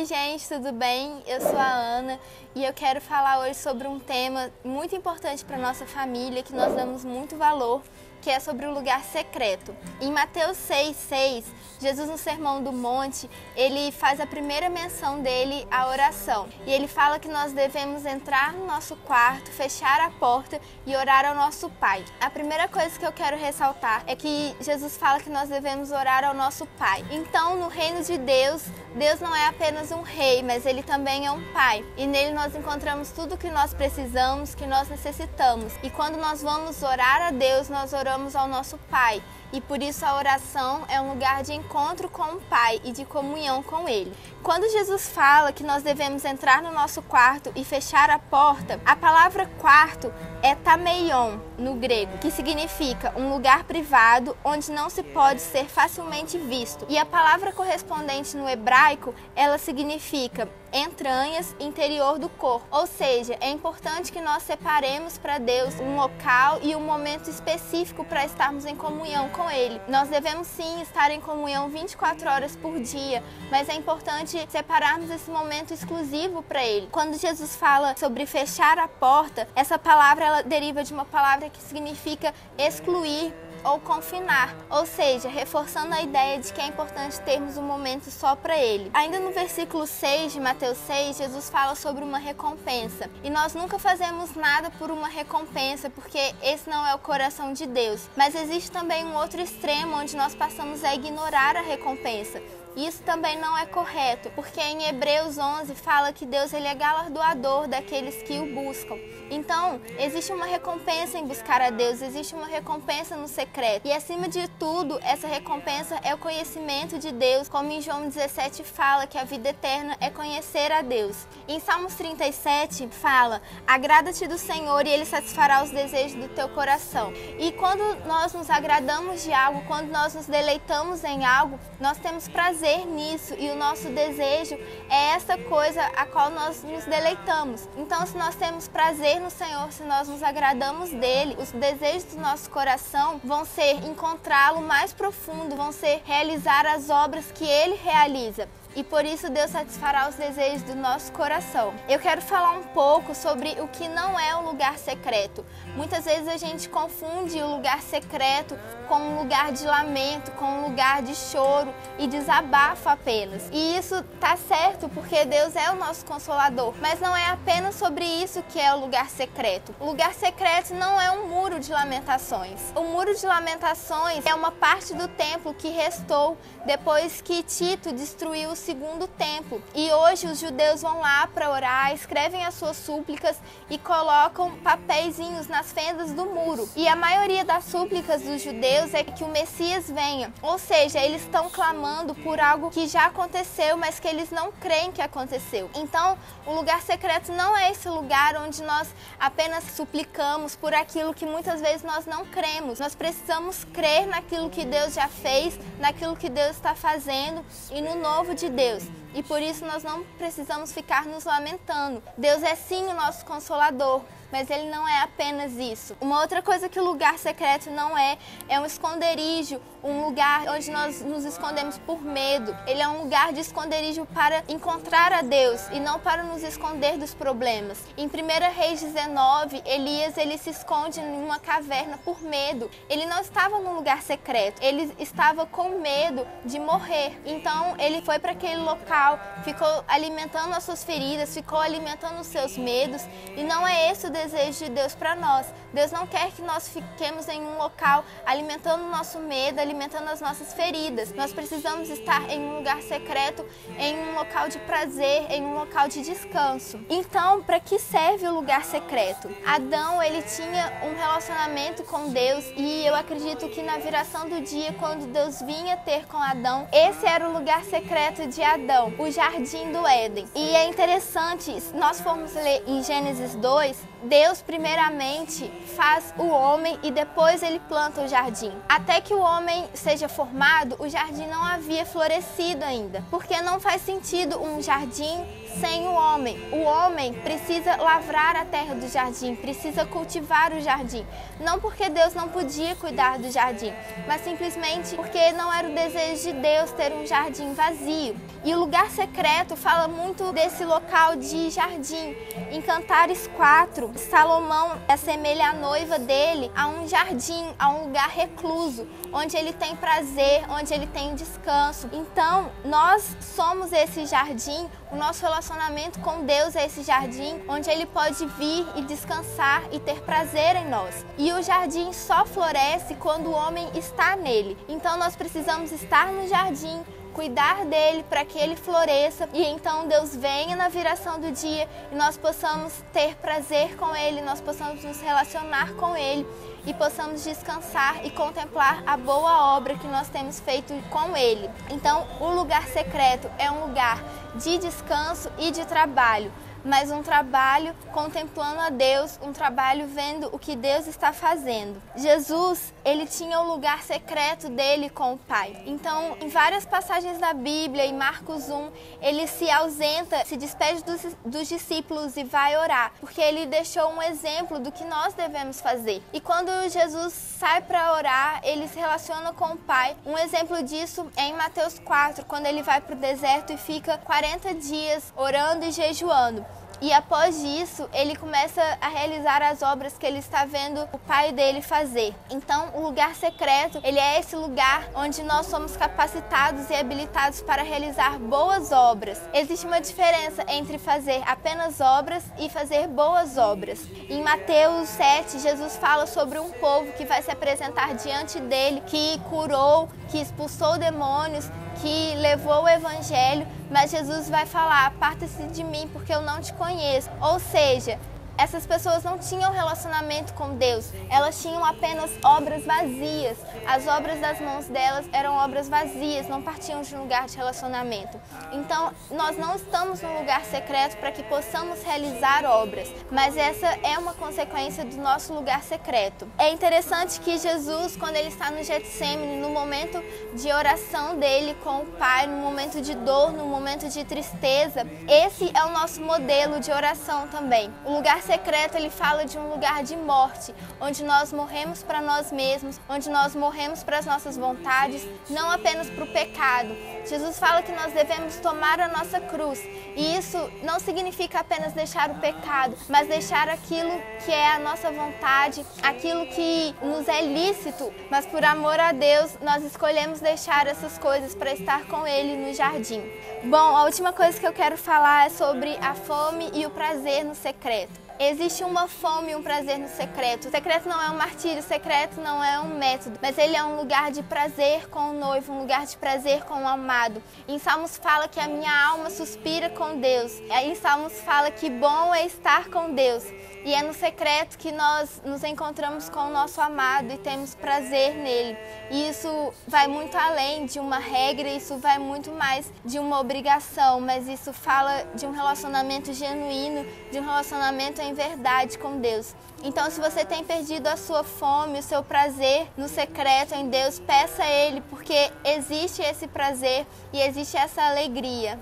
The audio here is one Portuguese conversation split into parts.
Oi gente, tudo bem? Eu sou a Ana e eu quero falar hoje sobre um tema muito importante para nossa família, que nós damos muito valor, que é sobre o lugar secreto. Em Mateus 6,6, Jesus no Sermão do Monte, ele faz a primeira menção dele à oração. E ele fala que nós devemos entrar no nosso quarto, fechar a porta e orar ao nosso Pai. A primeira coisa que eu quero ressaltar é que Jesus fala que nós devemos orar ao nosso Pai. Então, no reino de Deus, Deus não é apenas um rei, mas ele também é um pai. E nele nós encontramos tudo o que nós precisamos, que nós necessitamos. E quando nós vamos orar a Deus, nós oramos ao nosso Pai. E por isso a oração é um lugar de encontro com o Pai e de comunhão com Ele. Quando Jesus fala que nós devemos entrar no nosso quarto e fechar a porta, a palavra quarto é tameion no grego, que significa um lugar privado onde não se pode ser facilmente visto. E a palavra correspondente no hebraico, ela significa entranhas, interior do corpo. Ou seja, é importante que nós separemos para Deus um local e um momento específico para estarmos em comunhão com Ele. Nós devemos sim estar em comunhão 24 horas por dia, mas é importante separarmos esse momento exclusivo para Ele. Quando Jesus fala sobre fechar a porta, essa palavra ela deriva de uma palavra que significa excluir ou confinar, ou seja, reforçando a ideia de que é importante termos um momento só para Ele. Ainda no versículo 6 de Mateus 6, Jesus fala sobre uma recompensa. E nós nunca fazemos nada por uma recompensa, porque esse não é o coração de Deus. Mas existe também um outro extremo onde nós passamos a ignorar a recompensa. Isso também não é correto, porque em Hebreus 11 fala que Deus ele é galardoador daqueles que o buscam. Então, existe uma recompensa em buscar a Deus, existe uma recompensa no secreto. E acima de tudo, essa recompensa é o conhecimento de Deus, como em João 17 fala que a vida eterna é conhecer a Deus. Em Salmos 37 fala: agrada-te do Senhor e Ele satisfará os desejos do teu coração. E quando nós nos agradamos de algo, quando nós nos deleitamos em algo, nós temos prazer nisso e o nosso desejo é essa coisa a qual nós nos deleitamos. Então, se nós temos prazer no Senhor, se nós nos agradamos dele, os desejos do nosso coração vão ser encontrá-lo mais profundo, vão ser realizar as obras que ele realiza. E por isso Deus satisfará os desejos do nosso coração. Eu quero falar um pouco sobre o que não é o lugar secreto. Muitas vezes a gente confunde o lugar secreto com um lugar de lamento, com um lugar de choro e desabafo apenas. E isso tá certo, porque Deus é o nosso consolador. Mas não é apenas sobre isso que é o lugar secreto. O lugar secreto não é um muro de lamentações. O muro de lamentações é uma parte do templo que restou depois que Tito destruiu o segundo templo. E hoje os judeus vão lá para orar, escrevem as suas súplicas e colocam papeizinhos nas fendas do muro. E a maioria das súplicas dos judeus é que o Messias venha. Ou seja, eles estão clamando por algo que já aconteceu, mas que eles não creem que aconteceu. Então, o lugar secreto não é esse lugar onde nós apenas suplicamos por aquilo que muitas vezes nós não cremos. Nós precisamos crer naquilo que Deus já fez, naquilo que Deus está fazendo e no novo de Deus. E por isso nós não precisamos ficar nos lamentando. Deus é sim o nosso consolador, mas ele não é apenas isso. Uma outra coisa que o lugar secreto não é um esconderijo, um lugar onde nós nos escondemos por medo. Ele é um lugar de esconderijo para encontrar a Deus e não para nos esconder dos problemas. Em 1 Reis 19, Elias ele se esconde em uma caverna por medo. Ele não estava num lugar secreto, ele estava com medo de morrer. Então ele foi para aquele local, ficou alimentando as suas feridas, ficou alimentando os seus medos, e não é esse o desejo de Deus para nós. Deus não quer que nós fiquemos em um local alimentando o nosso medo, alimentando as nossas feridas. Nós precisamos estar em um lugar secreto, em um local de prazer, em um local de descanso. Então, para que serve o lugar secreto? Adão, ele tinha um relacionamento com Deus, e eu acredito que na viração do dia, quando Deus vinha ter com Adão, esse era o lugar secreto de Adão, o jardim do Éden. E é interessante, se nós formos ler em Gênesis 2, Deus primeiramente faz o homem e depois ele planta o jardim. Até que o homem seja formado, o jardim não havia florescido ainda, porque não faz sentido um jardim sem o homem. O homem precisa lavrar a terra do jardim, precisa cultivar o jardim. Não porque Deus não podia cuidar do jardim, mas simplesmente porque não era o desejo de Deus ter um jardim vazio. E o lugar secreto fala muito desse local de jardim. Em Cantares 4, Salomão assemelha a noiva dele a um jardim, a um lugar recluso, onde ele tem prazer, onde ele tem descanso. Então, nós somos esse jardim, o nosso relacionamento com Deus é esse jardim, onde ele pode vir e descansar e ter prazer em nós. E o jardim só floresce quando o homem está nele. Então, nós precisamos estar no jardim, cuidar dele para que ele floresça e então Deus venha na viração do dia e nós possamos ter prazer com ele, nós possamos nos relacionar com ele e possamos descansar e contemplar a boa obra que nós temos feito com ele. Então, o lugar secreto é um lugar de descanso e de trabalho, mas um trabalho contemplando a Deus, um trabalho vendo o que Deus está fazendo. Jesus, ele tinha o lugar secreto dele com o Pai. Então, em várias passagens da Bíblia, em Marcos 1, ele se ausenta, se despede dos discípulos e vai orar, porque ele deixou um exemplo do que nós devemos fazer. E quando Jesus sai para orar, ele se relaciona com o Pai. Um exemplo disso é em Mateus 4, quando ele vai para o deserto e fica 40 dias orando e jejuando. E após isso, ele começa a realizar as obras que ele está vendo o pai dele fazer. Então, o lugar secreto, ele é esse lugar onde nós somos capacitados e habilitados para realizar boas obras. Existe uma diferença entre fazer apenas obras e fazer boas obras. Em Mateus 7, Jesus fala sobre um povo que vai se apresentar diante dele, que curou, que expulsou demônios, que levou o evangelho, mas Jesus vai falar: aparta-se de mim porque eu não te conheço. Ou seja, essas pessoas não tinham relacionamento com Deus, elas tinham apenas obras vazias. As obras das mãos delas eram obras vazias, não partiam de um lugar de relacionamento. Então, nós não estamos num lugar secreto para que possamos realizar obras, mas essa é uma consequência do nosso lugar secreto. É interessante que Jesus, quando ele está no Getsêmani, no momento de oração dele com o Pai, no momento de dor, no momento de tristeza, esse é o nosso modelo de oração também. O lugar secreto, ele fala de um lugar de morte, onde nós morremos para nós mesmos, onde nós morremos para as nossas vontades, não apenas para o pecado. Jesus fala que nós devemos tomar a nossa cruz, e isso não significa apenas deixar o pecado, mas deixar aquilo que é a nossa vontade, aquilo que nos é lícito, mas por amor a Deus, nós escolhemos deixar essas coisas para estar com Ele no jardim. Bom, a última coisa que eu quero falar é sobre a fome e o prazer no secreto. Existe uma fome e um prazer no secreto. O secreto não é um martírio, o secreto não é um método, mas ele é um lugar de prazer com o noivo, um lugar de prazer com o amado. Em Salmos fala que a minha alma suspira com Deus. Em Salmos fala que bom é estar com Deus. E é no secreto que nós nos encontramos com o nosso amado e temos prazer nele. E isso vai muito além de uma regra, isso vai muito mais de uma obrigação, mas isso fala de um relacionamento genuíno, de um relacionamento em verdade com Deus. Então, se você tem perdido a sua fome, o seu prazer no secreto em Deus, peça a Ele, porque existe esse prazer e existe essa alegria.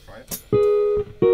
Right.